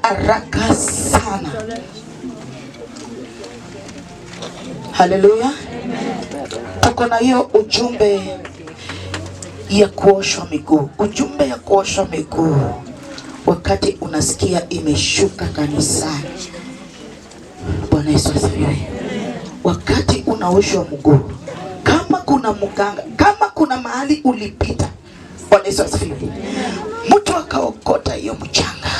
haraka sana. Haleluya. Tuko na hiyo ujumbe ya kuoshwa miguu. Ujumbe ya kuoshwa miguu wakati unasikia imeshuka kanisani. Bwana Yesu asifiwe. Wakati unaoshwa mguu, kama kuna mganga, kama kuna mahali ulipita, Bwana Yesu asifiwe, mtu akaokota hiyo mchanga,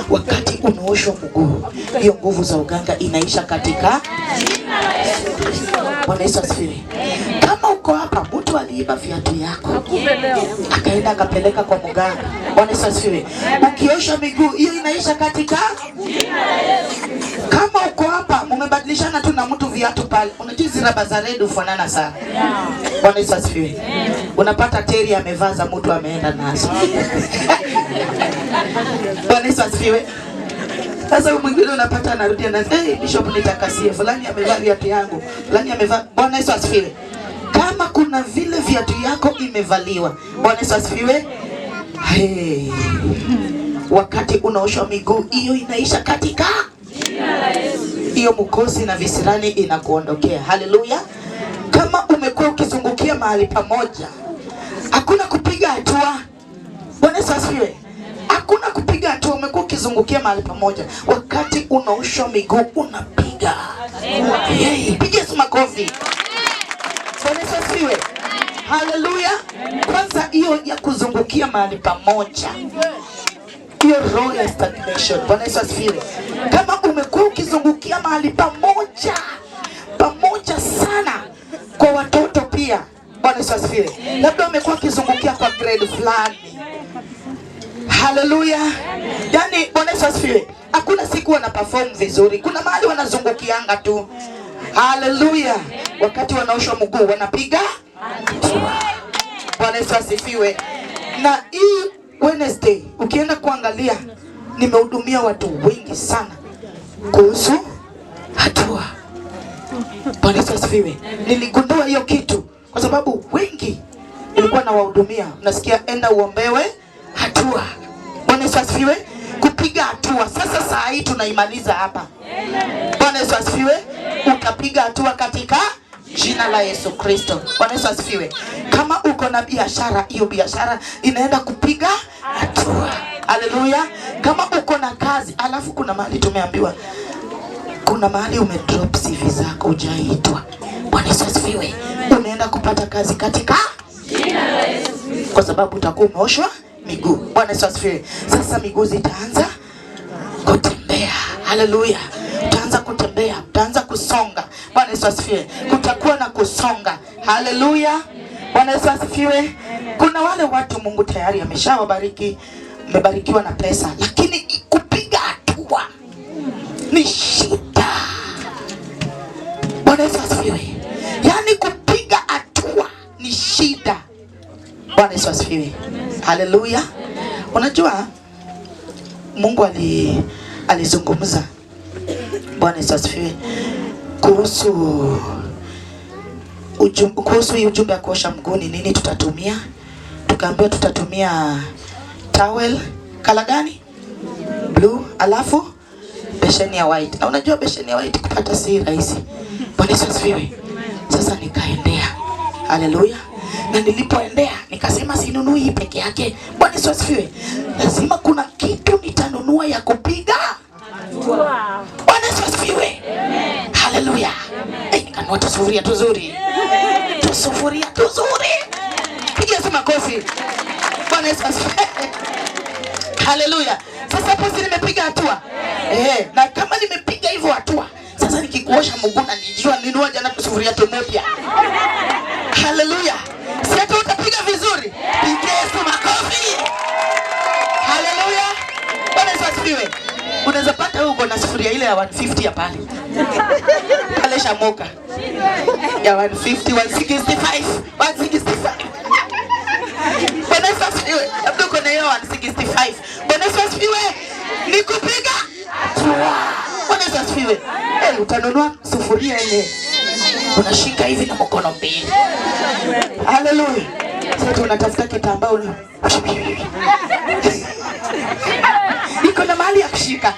wakati unaoshwa mguu, hiyo nguvu za uganga inaisha katika jina la Yesu Kristo. Bwana Yesu asifiwe. Kama uko hapa, mtu aliiba viatu yako akaenda akapeleka kwa mganga, Bwana Yesu asifiwe, ukiosha miguu hiyo inaisha katika jina la Yesu Kristo. Kama uko hapa mmebadilishana tu na mtu viatu pale, unajua ziraba za red ufanana sana. Bwana Yesu asifiwe. Unapata teri amevaa za mtu ameenda nazo. Bwana Yesu asifiwe. Sasa mwingine unapata anarudia na bishop nitakasie, fulani amevaa viatu yangu, fulani amevaa. Bwana Yesu asifiwe. Kama kuna vile viatu yako imevaliwa, Bwana Yesu asifiwe, wakati unaoshwa miguu hiyo inaisha katika jina la Yesu. Hiyo mkosi na visirani inakuondokea. Haleluya. Kama umekuwa ukizungukia mahali pamoja, hakuna kupiga hatua. Bwana Yesu asifiwe. Hakuna kupiga hatua, umekuwa ukizungukia mahali pamoja, wakati unaoshwa miguu unapiga. Piga Yesu makofi. Bwana Yesu asifiwe. Haleluya. Kwanza hiyo ya kuzungukia mahali pamoja, hiyo roho ya stagnation. Bwana Yesu asifiwe. Kama umekuwa ukizungukia mahali pamoja sana, kwa watoto pia, Bwana Yesu asifiwe, labda umekuwa ukizungukia kwa grade fulani. Haleluya. Yani Bwana Yesu asifiwe, hakuna siku wana perform vizuri, kuna mahali wanazungukianga tu. Haleluya. Wakati wanaoshwa mguu wanapiga. Bwana Yesu asifiwe. Na hii Wednesday ukienda kuangalia, nimehudumia watu wengi sana kuhusu hatua. Bwana Yesu asifiwe. Niligundua hiyo kitu kwa sababu wengi nilikuwa na wahudumia, nasikia enda uombewe hatua. Bwana Yesu asifiwe. Kupiga hatua. Sasa saa hii tunaimaliza hapa. Bwana Yesu asifiwe. Utapiga hatua katika jina la Yesu Kristo. Bwana Yesu asifiwe. Kama uko na biashara, hiyo biashara inaenda kupiga hatua. Haleluya. Kama uko na kazi, alafu kuna mahali tumeambiwa, kuna mahali umedrop CV zako hujaitwa, Bwana Yesu asifiwe, unaenda kupata kazi katika jina la Yesu Kristo, kwa sababu utakuwa umeoshwa miguu. Bwana Yesu asifiwe. Sasa miguu zitaanza kutembea. Haleluya. Utaanza kutembea, utaanza kusonga. Bwana Yesu asifiwe. Kutakuwa na kusonga. Haleluya. Bwana Yesu asifiwe. Kuna wale watu Mungu tayari ameshawabariki, mmebarikiwa na pesa, lakini kupiga hatua ni shida. Bwana Yesu asifiwe. Yani kupiga hatua ni shida. Bwana Yesu asifiwe. Haleluya. Unajua Mungu alizungumza, Bwana Yesu asifiwe, kuhusu ujumbe wa kuosha mguu ni nini tutatumia. Tukaambiwa tutatumia towel kala gani? Blue, alafu besheni ya white. Na unajua besheni ya white kupata si rahisi. Bwana Yesu asifiwe. Sasa nikaendea. Haleluya. Na nilipoendea nikasema sinunui hii peke yake. Bwana Yesu asifiwe. Lazima kuna kitu nitanunua ya kupiga. Bwana Yesu asifiwe. Haleluya. Nikanunua tusufuria tuzuri. Tusufuria tuzuri. Piga Yesu makofi. Bwana Yesu asifiwe. Haleluya. Sasa hapo si nimepiga hatua. Na kama nimepiga hivyo hatua, sasa nikikuosha mguu na nijua ninunua jana tusufuria mpya. Haleluya. Sasa utapiga vizuri. Piga Yesu makofi. Haleluya. Bwana Yesu asifiwe. Unaweza pata huko na sufuria ile ya 150 ya pale. Pale Shamoka. Ya 150, 165, 165. Bwana Yesu asifiwe. Labda uko na hiyo 165. Bwana Yesu asifiwe. Nikupiga hatua. Bwana Yesu asifiwe. Utanunua sufuria ile, unashika hivi na mkono mbili. Haleluya. Sasa unatafuta kitambaa iko iko na mahali ya kushika.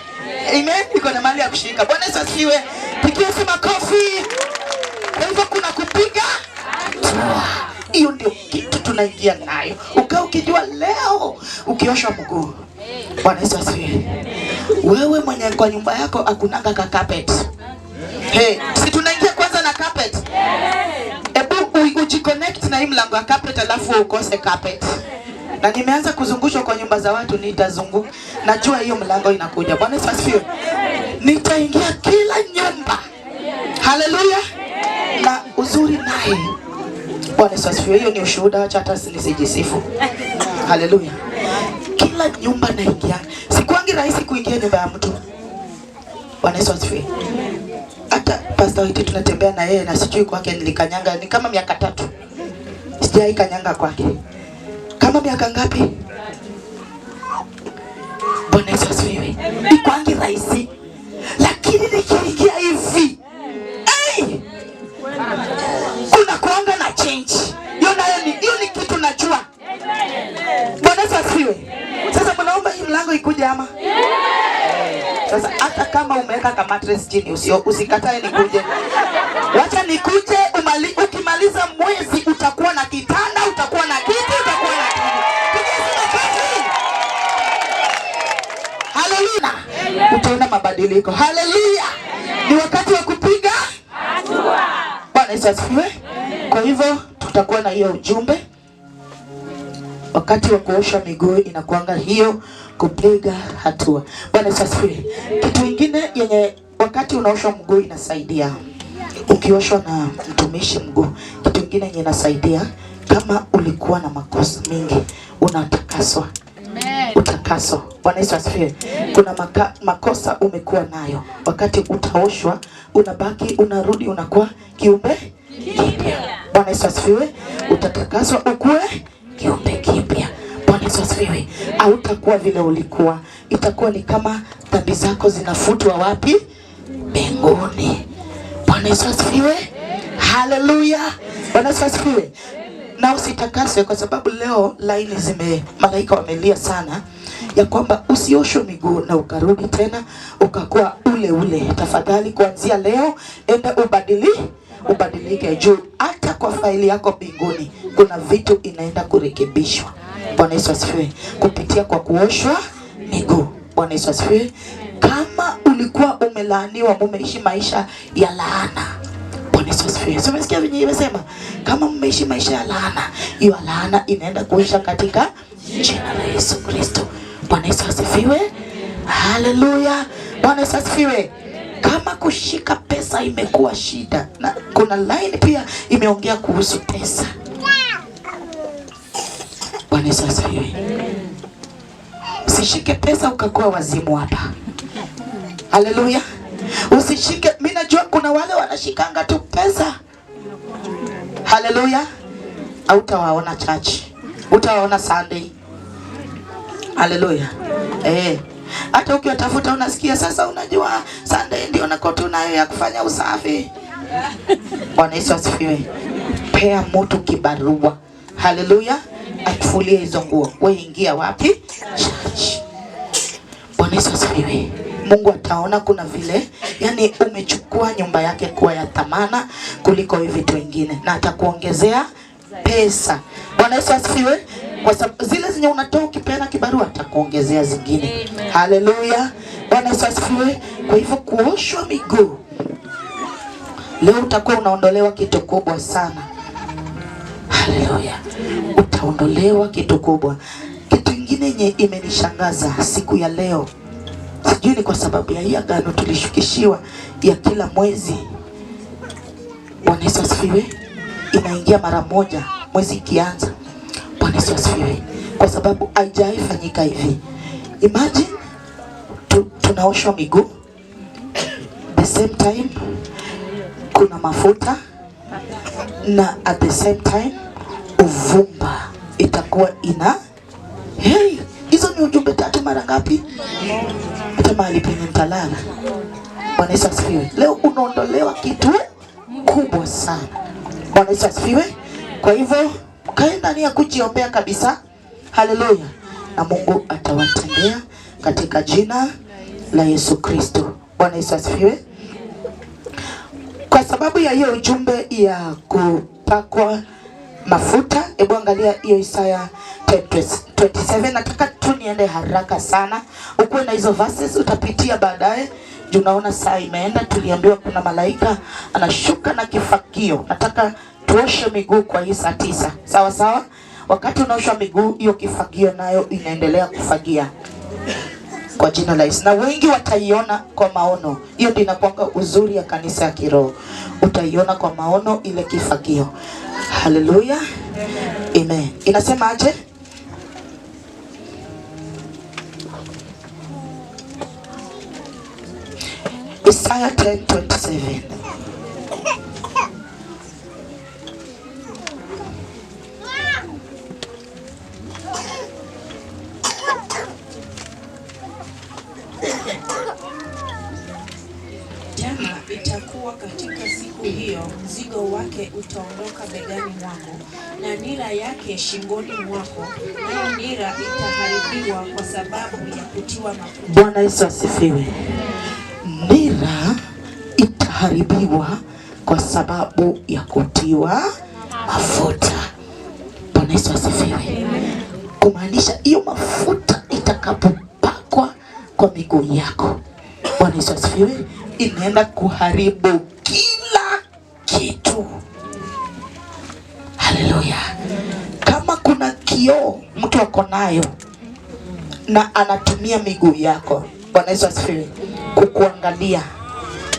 Amen, iko na mahali ya kushika. Bwana Yesu asifiwe. Pigia makofi. Kwa hivyo kuna kupiga hatua. Hiyo ndio kitu tunaingia nayo. Ukijua leo ukioshwa mguu. Bwana Yesu asifiwe. Wewe mwenye kwa nyumba yako akunanga ka carpet. Hey, si tunaingia kwanza na carpet? Ebu ujiconnect na hii mlango wa carpet alafu ukose carpet. Na nimeanza kuzungushwa kwa nyumba za watu, nitazunguka. Najua hiyo mlango inakuja. Bwana Yesu asifiwe. Nitaingia kila nyumba. Haleluya. Na uzuri naye. Bwana Yesu asifiwe. Hiyo ni ushuhuda, acha hata nisijisifu. Haleluya. Kila nyumba naingia. Sikuangi rahisi kuingia nyumba ya mtu. Bwana Yesu asifiwe. Hata pastor wetu tunatembea na yeye na sijui kwake nilikanyanga ni kama miaka 3. Sijai kanyanga kwake. Kama miaka ngapi? Bwana Yesu asifiwe. Ni kwangi rahisi. Lakini nikiingia hivi. Hey! Kuna kuanga na change. Hiyo ni kitu najua. Bwana Yesu asifiwe. Sasa mnaomba hii mlango ikuje ama? Sasa hata kama umeweka kama mattress chini usikatae nikuje. Wacha nikuje, ukimaliza mwezi utakuwa na kitanda, utakuwa na kiti, utakuwa na kiti. Haleluya. Utaona mabadiliko. Haleluya. Ni wakati wa kupiga hatua. Bwana Yesu asifiwe. Kwa hivyo tutakuwa na hiyo ujumbe. Wakati wa kuosha miguu inakuanga hiyo kupiga hatua. Bwana Yesu asifiwe. Kitu kingine yenye wakati unaosha mguu inasaidia. Ukioshwa na mtumishi mguu, kitu kingine yenye inasaidia kama ulikuwa na makosa mingi, unatakaswa. Amen. Utakaswa. Bwana Yesu asifiwe. Kuna makosa umekuwa nayo. Wakati utaoshwa, unabaki unarudi unakuwa kiumbe kipya. Bwana Yesu asifiwe. Utatakaswa ukue kiumbe kipya. Bwana Yesu asifiwe. Hautakuwa vile ulikuwa. Itakuwa ni kama dhambi zako zinafutwa wapi? Mbinguni. Bwana Yesu asifiwe. Haleluya. Bwana Yesu asifiwe. Na usitakaswe kwa sababu leo laini malaika wamelia sana ya kwamba usioshwe miguu na ukarudi tena ukakuwa ule. Tafadhali kuanzia leo enda ubadilike juu hata kwa faili yako mbinguni kuna vitu inaenda kurekebishwa. Bwana Yesu asifiwe. Kupitia kwa kuoshwa miguu. Bwana Yesu asifiwe. Kama ulikuwa umelaaniwa, umeishi maisha ya laana. Bwana Yesu asifiwe. Sio umesikia venye nimesema? Kama mmeishi maisha ya laana, hiyo laana inaenda kuisha katika jina la Yesu Kristo. Bwana Yesu asifiwe. Haleluya. Bwana Yesu asifiwe. Kama kushika pesa imekuwa shida, na kuna line pia imeongea kuhusu pesa. Bwana Yesu asifiwe. Usishike pesa ukakuwa wazimu hapa. Haleluya. Usishike, mimi najua kuna wale wanashikanga tu pesa. Haleluya. Hautawaona church. Utawaona Sunday. Haleluya. Hata ukiwatafuta unasikia sasa unajua Sunday ndio nako tunayo ya kufanya usafi. Bwana Yesu asifiwe. Pea mtu kibarua. Haleluya. Akufulie hizo nguo. Wewe ingia wapi? Church. Bwana Yesu asifiwe. Mungu ataona kuna vile, yani umechukua nyumba yake kuwa ya thamana kuliko hivi vitu vingine na atakuongezea pesa. Bwana Yesu asifiwe. Kwa sababu zile zenye unatoa ukipeana kibarua atakuongezea zingine. Haleluya. Bwana Yesu asifiwe. Kwa hivyo kuoshwa miguu, leo utakuwa unaondolewa kitu kubwa sana. Haleluya. Utaondolewa kitu kubwa. Kitu kingine yenye imenishangaza siku ya leo, sijui ni kwa sababu ya hii agano tulishukishiwa ya kila mwezi. Bwana Yesu asifiwe. Inaingia mara moja mwezi ikianza. Bwana Yesu asifiwe. Kwa sababu haijaifanyika hivi. Imagine tunaoshwa miguu, the same time kuna mafuta, na at the same time uvumba itakuwa ina. Hey, hizo ni ujumbe 3 mara ngapi? Hata mahali penye mtalala. Bwana Yesu asifiwe. Leo unaondolewa kitu kubwa sana. Bwana Yesu asifiwe. Kwa hivyo kae ndani ya kujiombea kabisa. Haleluya. Na Mungu atawatendea katika jina la Yesu Kristo. Bwana Yesu asifiwe. Kwa sababu ya hiyo ujumbe ya kupakwa mafuta, hebu angalia hiyo Isaya 10:27. Nataka tu niende haraka sana. Ukuwe na hizo verses, utapitia baadaye. Unaona saa imeenda. Tuliambiwa kuna malaika anashuka na kifagio. Nataka tuoshe miguu kwa hii saa 9. Sawa sawa? Wakati unaosha miguu, hiyo kifagio nayo inaendelea kufagia kwa jina la Yesu. Na wengi wataiona kwa maono. Hiyo ndio inakuwa uzuri ya kanisa ya kiroho. Utaiona kwa maono ile kifagio. Haleluya. Amen. Inasema aje? Isaiah 10:27. Tena itakuwa katika siku hiyo, mzigo wake utaondoka begani mwako na nira yake shingoni mwako, nayo nira itaharibiwa kwa sababu ya kutiwa mafuta. Bwana Yesu asifiwe. Nira itaharibiwa kwa sababu ya kutiwa mafuta. Bwana Yesu asifiwe. Kumaanisha hiyo mafuta itakapopakwa kwa miguu yako, Bwana Yesu asifiwe, inaenda kuharibu kila kitu. Haleluya. Kama kuna kioo mtu ako nayo na anatumia miguu yako, Bwana Yesu asifiwe, kukuangalia,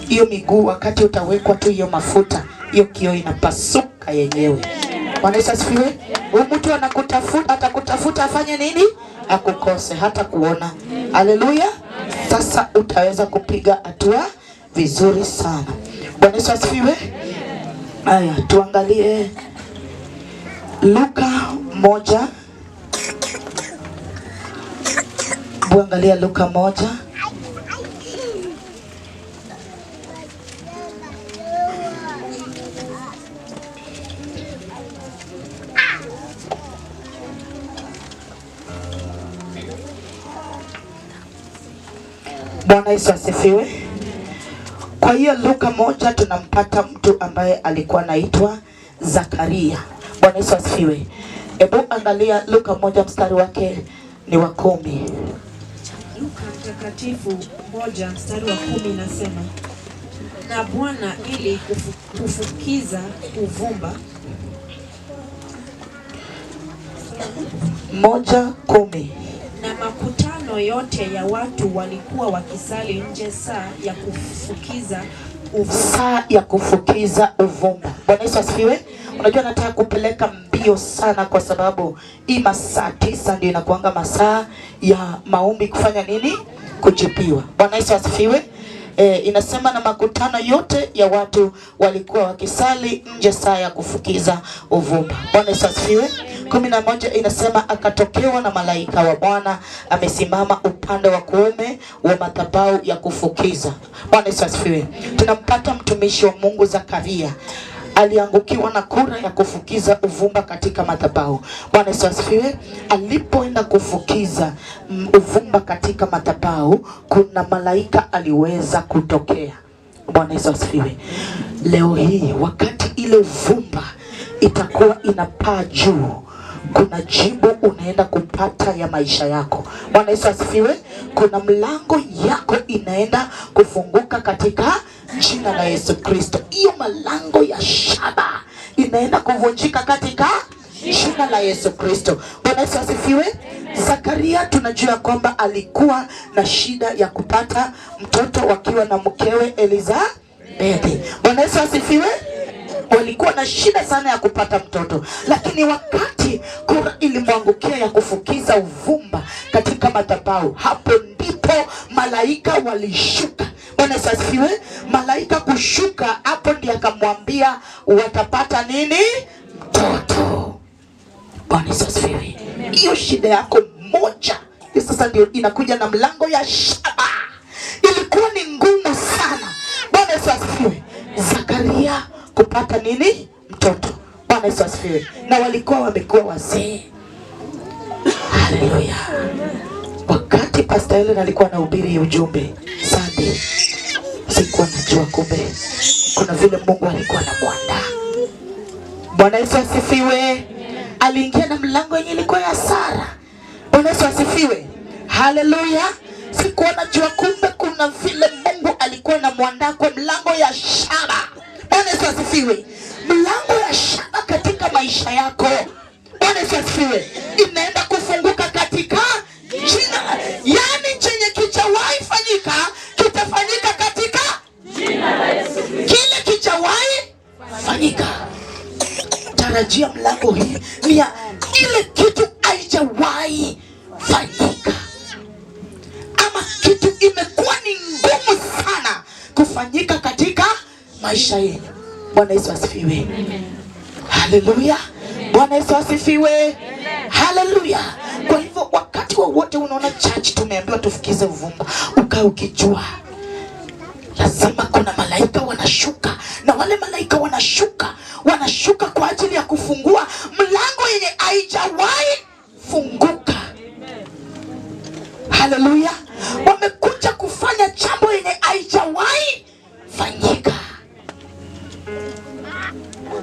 hiyo miguu wakati utawekwa tu hiyo mafuta, hiyo kioo inapasuka yenyewe. Bwana Yesu asifiwe. Huyu mtu anakutafuta, atakutafuta afanye nini? Akukose, hata kuona. Haleluya. Sasa utaweza kupiga hatua vizuri sana. Bwana Yesu asifiwe. Haya, tuangalie Luka 1. Buangalia Luka 1. Bwana Yesu asifiwe. Kwa hiyo Luka 1 tunampata mtu ambaye alikuwa anaitwa Zakaria. Bwana Yesu asifiwe. Hebu angalia Luka 1 mstari wake ni wa 10. Luka mtakatifu 1 mstari wa 10 inasema, na Bwana ili kufukiza uvumba. 1:10. Na makutano yote ya watu walikuwa wakisali nje saa ya kufukiza uvumba. Saa ya kufukiza uvumba. Bwana Yesu asifiwe. Unajua nataka kupeleka mbio sana kwa sababu hii masaa 9 ndio inakuanga masaa ya maombi kufanya nini? Kujibiwa. Bwana Yesu asifiwe. Inasema na makutano yote ya watu walikuwa wakisali nje saa ya kufukiza uvumba. Bwana Yesu asifiwe. 11 inasema akatokewa na malaika wa Bwana amesimama upande wa kuume wa madhabahu ya kufukiza. Bwana Yesu asifiwe. Tunampata mtumishi wa Mungu Zakaria aliangukiwa na kura ya kufukiza uvumba katika madhabahu. Bwana Yesu asifiwe. Alipoenda kufukiza uvumba katika madhabahu, kuna malaika aliweza kutokea. Bwana Yesu asifiwe. Leo hii wakati ile uvumba itakuwa inapaa juu, kuna jibu unaenda kupata ya maisha yako. Bwana Yesu asifiwe. Kuna mlango yako inaenda kufunguka katika jina la Yesu Kristo. Hiyo malango ya shaba inaenda kuvunjika katika jina la Yesu Kristo. Bwana Yesu asifiwe. Zakaria tunajua kwamba alikuwa na shida ya kupata mtoto wakiwa na mkewe Elizabeth. Bwana Yesu asifiwe. Walikuwa na shida sana ya kupata mtoto, lakini wakati kura ilimwangukia ya kufukiza uvumba katika madhabahu, hapo ndipo malaika walishuka. Bwana Yesu asifiwe. Malaika kushuka hapo ndiye akamwambia watapata nini? Mtoto. Bwana Yesu asifiwe. Hiyo shida yako moja sasa ndio inakuja na mlango ya shaba. Ilikuwa ni ngumu sana. Bwana Yesu asifiwe. Zakaria kupata nini? Mtoto. Bwana Yesu asifiwe. Na walikuwa wamekuwa wazee. Haleluya. Wakati Pastor Helen alikuwa anahubiri ujumbe Sunday, sikuwa najua kumbe kuna vile Mungu alikuwa anamwandaa. Bwana Yesu asifiwe. Aliingia na mlango yenye ilikuwa ya Sara. Bwana Yesu asifiwe. Haleluya. Sikuwa najua kumbe kuna vile Mungu alikuwa anamwandaa kwa mlango ya shaba. Bwana Yesu asifiwe. Mlango ya shaba katika maisha yako, Bwana Yesu asifiwe, inaenda kufunguka katika jina. Yani chenye kichawahi fanyika kitafanyika katika jina la Yesu. Kile kichawahi fanyika, tarajia mlango hii ni ya ile kitu haijawahi fanyika, ama kitu imekuwa ni ngumu sana kufanyika katika maisha yenu. Bwana Yesu asifiwe. Haleluya. Bwana Yesu asifiwe. Haleluya. Kwa hivyo wakati wowote unaona church tumeambiwa tufikize uvumba, ukae ukijua lazima kuna malaika wanashuka, na wale malaika wanashuka kwa ajili ya kufungua mlango yenye haijawahi funguka. Haleluya. Wamekuja kufanya jambo yenye haijawahi fanyika.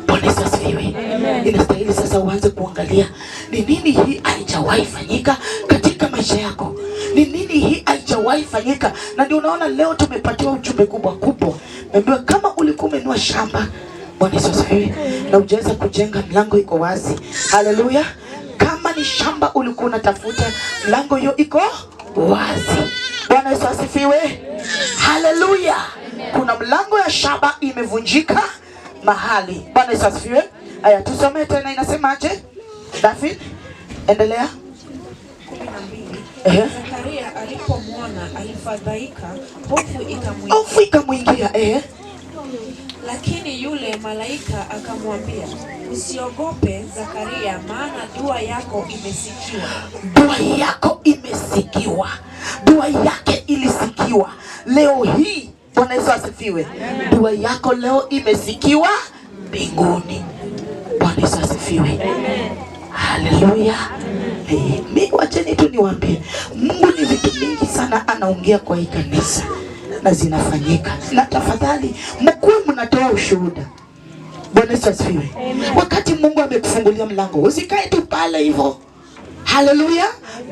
Bwana Yesu asifiwe. Inastahili sasa uanze kuangalia ni nini hii haijawahi fanyika katika maisha yako. Ni nini hii haijawahi fanyika? Na ndio unaona leo tumepatiwa ujumbe kubwa. Naambiwa kama ulikuwa umenunua shamba, Bwana Yesu asifiwe, na hujaweza kujenga, mlango iko wazi. Haleluya. Kama ni shamba ulikuwa unatafuta, mlango hiyo iko wazi. Bwana Yesu asifiwe. Haleluya. Kuna mlango ya shamba imevunjika mahali. Bwana Yesu asifiwe. Aya, tusome tena, inasemaje? David, endelea. 12. Zakaria alipomwona alifadhaika, hofu ikamwingia. Lakini yule malaika akamwambia, usiogope Zakaria, maana dua yako imesikiwa. Dua yako imesikiwa. Dua yake ilisikiwa. Leo hii, Bwana Yesu asifiwe, dua yako leo imesikiwa mbinguni. Bwana Yesu asifiwe. Haleluya. Mimi wacheni tu niwaambie, Mungu ni vitu mingi sana anaongea kwa hii kanisa na zinafanyika. Na tafadhali mkuwe mnatoa ushuhuda. Bwana Yesu asifiwe. Wakati Mungu amekufungulia mlango, usikae tu pale hivyo. Haleluya.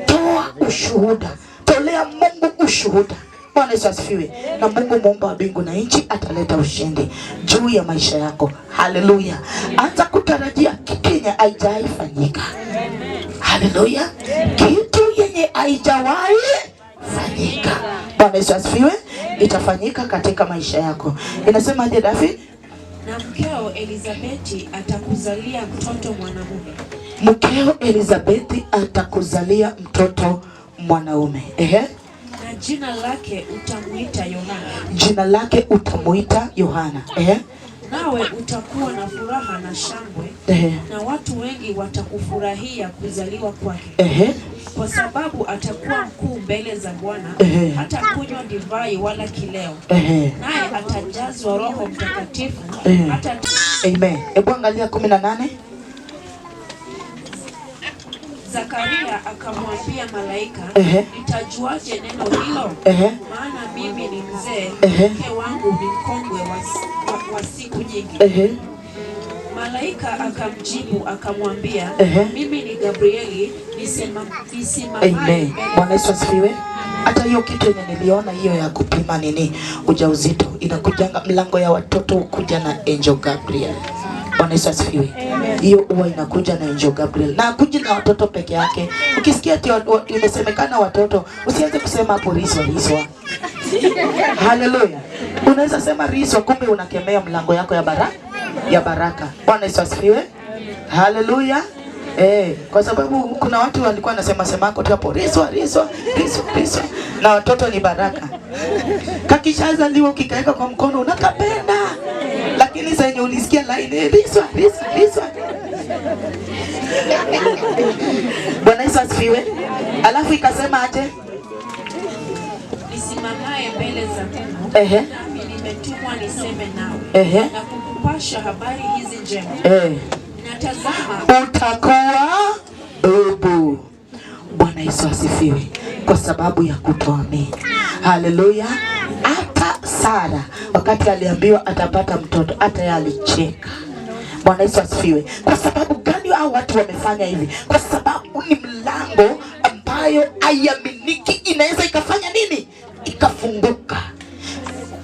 Toa ushuhuda. Tolea Mungu ushuhuda. Bwana Yesu asifiwe. Na Mungu muumba wa mbingu na nchi ataleta ushindi juu ya maisha yako. Haleluya. Anza kutarajia kitu yenye haijawahi fanyika. Haleluya. Kitu yenye haijawahi fanyika. Bwana Yesu asifiwe. Itafanyika katika maisha yako. Inasemaje David? Na mkeo Elizabeti atakuzalia mtoto mwanamume. Mkeo Elizabeti atakuzalia mtoto mwanaume. Na jina lake utamuita Yohana. Jina lake utamuita Yohana. Nawe utakuwa na furaha na shangwe. Na watu wengi watakufurahia kuzaliwa kwake. Kwa sababu atakuwa mkuu mbele za Bwana. Hata kunywa divai wala kileo. Naye atajazwa Roho Mtakatifu. Amen. Hebu angalia 18. Zakaria akamwambia malaika, nitajuaje neno hilo? Maana mimi ni mzee, mke wangu ni mkongwe wa siku nyingi. Malaika akamjibu akamwambia, mimi ni Gabrieli, nisimamaye. Bwana Yesu asifiwe. Hata hiyo kitu yenye niliona hiyo ya kupima nini ujauzito inakujanga mlango ya watoto ukuja na Angel Gabriel. Bwana Yesu asifiwe. Hiyo huwa inakuja na Angel Gabriel. Na kuja na watoto peke yake. Ukisikia ati imesemekana watoto, usianze kusema hapo riswa. Haleluya. Unaweza sema riswa, kumbe unakemea mlango yako ya baraka. Bwana Yesu asifiwe. Haleluya. Kwa sababu kuna watu walikuwa wanasema semako tu hapo riswa. Na watoto ni baraka. Kakishazaliwa ukikaeka kwa mkono unakapenda. Lakini sasa yenye ulisikia line riswa. Bwana Yesu asifiwe. Alafu ikasema aje? Nisimamaye mbele za Mungu. Nami nimetumwa niseme nawe. Na kukupasha habari hizi njema. Na tazama, utakuwa babu. Bwana Yesu asifiwe. kwa sababu ya kutoamini. Haleluya. Hata Sara wakati aliambiwa atapata mtoto, hata yeye alicheka. Bwana Yesu asifiwe. Kwa sababu gani hao watu wamefanya hivi? Kwa sababu ni mlango ambayo haiaminiki inaweza ikafanya nini? Ikafunguka.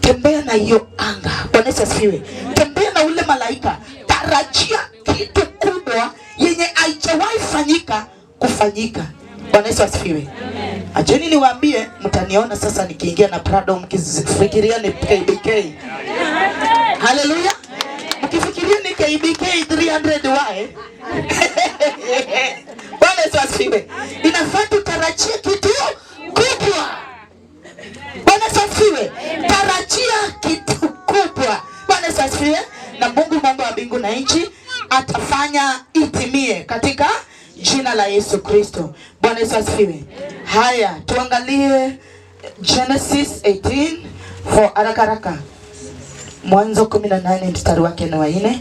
Tembea na hiyo anga. Bwana Yesu asifiwe. Tembea na ule malaika. Tarajia kitu kubwa yenye haijawahi fanyika kufanyika. Bwana Yesu asifiwe. Acheni niwaambie, mtaniona sasa nikiingia na Prado mkifikiria ni KBK. Haleluya. Mkifikiria ni KBK 300Y. Bwana Yesu asifiwe. Inafaa tutarajie kitu kubwa. Bwana Yesu asifiwe. Tarajia kitu kubwa. Bwana Yesu asifiwe. Na Mungu wa mbingu na nchi atafanya itimie katika jina la Yesu Kristo. Bwana Yesu asifiwe. Haya, tuangalie Genesis 18 for haraka. Mwanzo 18 mstari wake ni wa 4.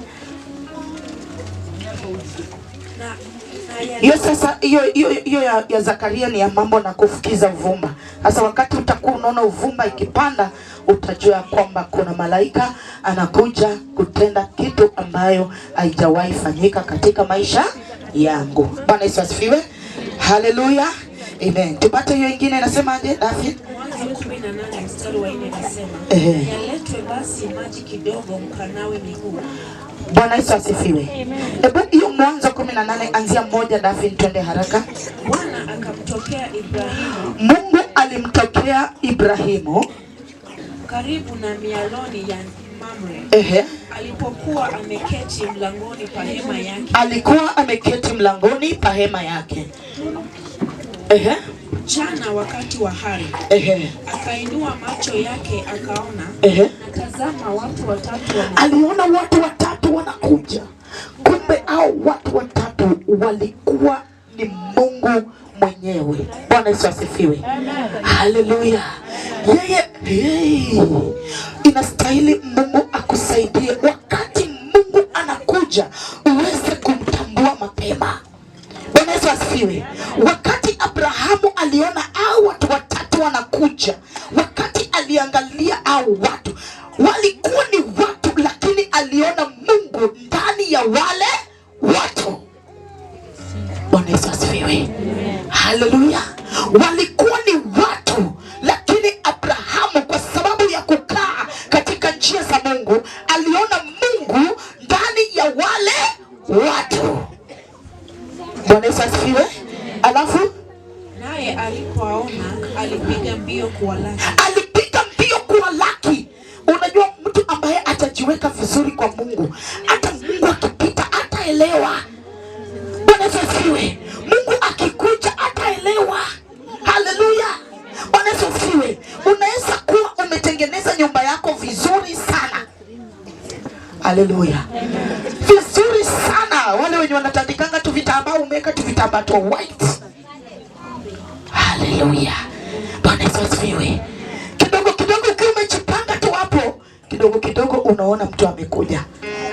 Hiyo sasa hiyo ya Zakaria ni ya mambo na kufukiza uvumba. Sasa wakati utakuwa unaona uvumba ikipanda, utajua kwamba kuna malaika anakuja kutenda kitu ambayo haijawahi fanyika katika maisha yangu. Bwana Yesu asifiwe. Haleluya. Amen. Tupate hiyo nyingine inasemaje, David? Mwanzo 18 mstari wa 4 inasema, yaletwe basi maji kidogo mkanawe miguu. Bwana Yesu asifiwe. Hebu hiyo Mwanzo 18 anzia 1 David, twende haraka. Bwana akamtokea Ibrahimu. Mungu alimtokea Ibrahimu karibu na mialoni ya Mamre. Alipokuwa ameketi mlangoni pa hema yake. Alikuwa ameketi mlangoni pa hema yake. Jana wakati wa hari. Akainua macho yake akaona. Na tazama watu watatu aliona watu watatu wanakuja. Kumbe hao watu watatu walikuwa ni Mungu mwenyewe. Bwana Yesu asifiwe. Haleluya. Yeye inastahili Mungu akusaidie wakati Mungu anakuja uweze kumtambua mapema. Bwana Yesu asifiwe. Wakati Abrahamu aliona hao watu watatu wanakuja, wakati aliangalia hao watu walikuwa ni watu, lakini aliona Mungu ndani ya wale watu. Bwana Yesu asifiwe. Haleluya. Walikuwa ni watu, lakini Abrahamu kwa sababu ya kukaa katika njia za Mungu aliona Mungu ndani ya wale watu. Bwana Yesu asifiwe. Alafu naye alipoaona alipiga mbio kuwalaki. Alipiga mbio kuwalaki. Unajua mtu ambaye atajiweka vizuri kwa Mungu, hata Mungu akipita ataelewa. Bwana Yesu asifiwe. Mungu akikuja ataelewa. Haleluya. Bwana Yesu asifiwe. Unaweza kuwa umetengeneza nyumba yako vizuri sana. Haleluya. Vizuri sana. Wale wenye wanatandikanga tu vitambaa, umeweka tu vitambaa tu white. Haleluya. Bwana Yesu asifiwe. Kidogo ukiwa umejipanga tu hapo, kidogo unaona mtu amekuja.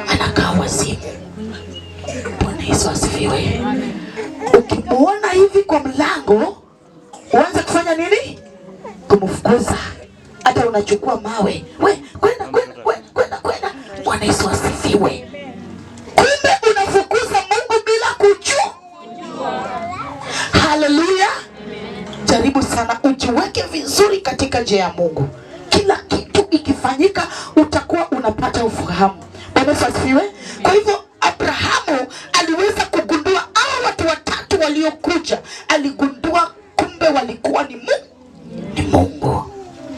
Anakaa wazimu. Bwana Yesu asifiwe. Ukimuona hivi kwa mlango, uanze kufanya nini? Kumfukuza. Hata unachukua mawe. Kwenda. Bwana Yesu asifiwe. Kumbe unafukuza Mungu bila kujua. Haleluya. Jaribu sana ujiweke vizuri katika njia ya Mungu. Kila kitu ikifanyika utakuwa unapata ufahamu. Bwana Yesu asifiwe. Kwa hivyo Abrahamu aliweza kugundua hao watu watatu waliokuja. Aligundua kumbe walikuwa ni Mungu.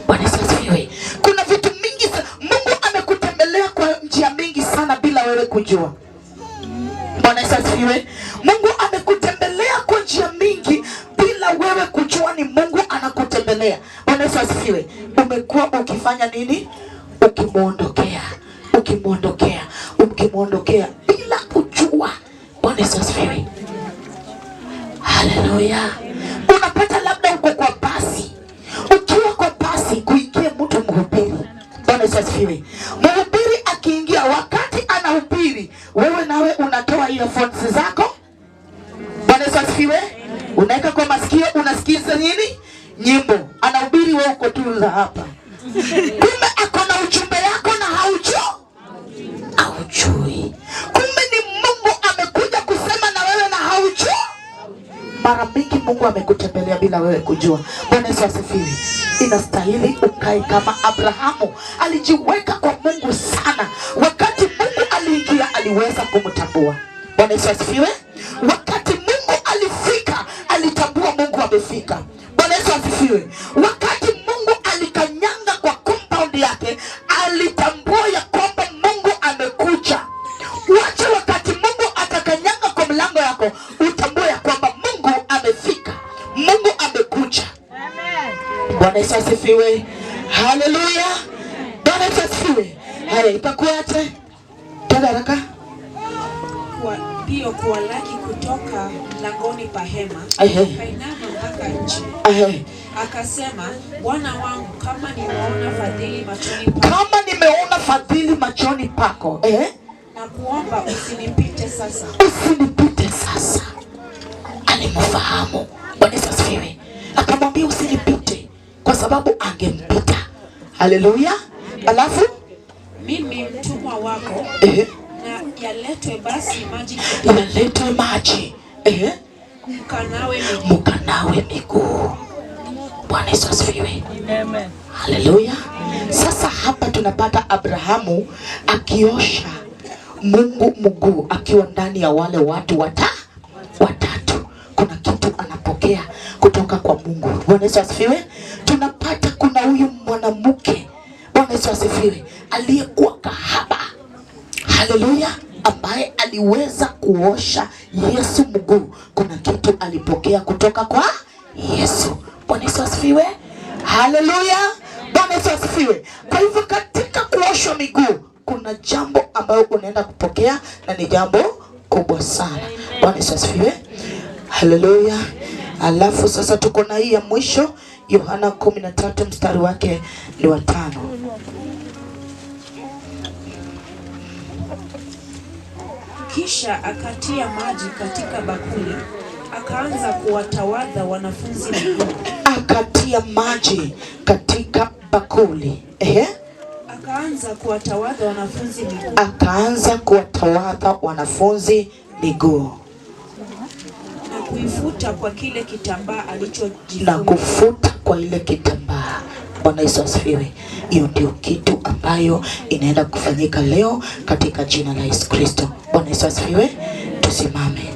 Bwana Yesu asifiwe. Kuna vitu mingi sana Mungu amekutembelea kwa njia mingi sana bila wewe kujua. Bwana Yesu asifiwe. Mungu amekutembelea kwa njia mingi bila wewe kujua ni Mungu anakutembelea. Bwana Yesu asifiwe. Umekuwa ukifanya nini? Ukimwondokea bila kujua. Bwana Yesu asifiwe. Haleluya. Unapata labda uko kwa basi. Ukiwa kwa basi kuingia mtu mhubiri. Bwana Yesu asifiwe. Mhubiri akiingia, wakati anahubiri, wewe nawe unatoa earphones zako. Bwana Yesu asifiwe. Unaweka kwa masikio, unasikiza nini? nyimbo, anahubiri wewe uko tu za hapa. Kumbe ako na ujumbe yako na haujui. Kumbe ni Mungu amekuja kusema na wewe na haujui. Mara mingi Mungu amekutembelea bila wewe kujua. Bwana Yesu asifiwe. Inastahili ukae kama Abrahamu. Alijiweka kwa Mungu sana. Wakati Mungu aliingia aliweza kumtambua. Bwana Yesu asifiwe. Wakati Mungu alifika alitambua Mungu amefika. Bwana Yesu asifiwe. Wakati Mungu alikanyanga kwa compound yake alitambua ya kwamba Mungu amekuja. Wacha wakati Mungu atakanyanga kwa mlango yako utambue ya kwamba Mungu amefika. Mungu amekuja. Amen. Bwana Yesu asifiwe. Haleluya. Bwana Yesu asifiwe. Haya itakuaje? Tena haraka. Pia kuwalaki kutoka mlangoni pa hema, akainama mpaka nchi. Akasema, Bwana wangu, kama nimeona fadhili machoni pako, na kuomba usinipite sasa. Alimfahamu. Bwana Yesu asifiwe. Akamwambia usinipite kwa sababu angempita. Haleluya. Alafu mimi mtumwa wako na yaletwe basi maji, mkanawe miguu. Bwana Yesu asifiwe. Amen. Haleluya. Sasa hapa tunapata Abrahamu akiosha Mungu mguu akiwa ndani ya wale watu watatu. Kuna kitu anapokea kutoka kwa Mungu. Bwana Yesu asifiwe. Tunapata kuna huyu mwanamke, Bwana Yesu asifiwe, aliyekuwa kahaba. Haleluya. Ambaye aliweza kuosha Yesu mguu. Kuna kitu alipokea kutoka kwa Yesu. Bwana Yesu asifiwe. Haleluya. Bwana Yesu asifiwe. Kwa hivyo katika kuoshwa miguu kuna jambo ambayo unaenda kupokea na ni jambo kubwa sana. Bwana Yesu asifiwe. Haleluya. Alafu sasa tuko na hii ya mwisho, Yohana 13 mstari wake ni wa 5. Kisha akatia maji katika bakuli, akaanza kuwatawadha wanafunzi miguu. Akatia maji katika bakuli. Akaanza kuwatawadha wanafunzi miguu. Na kuifuta kwa kile kitambaa alichojifunika. Bwana Yesu asifiwe. Hiyo ndio kitu ambayo inaenda kufanyika leo katika jina la Yesu Kristo. Bwana Yesu asifiwe. Tusimame.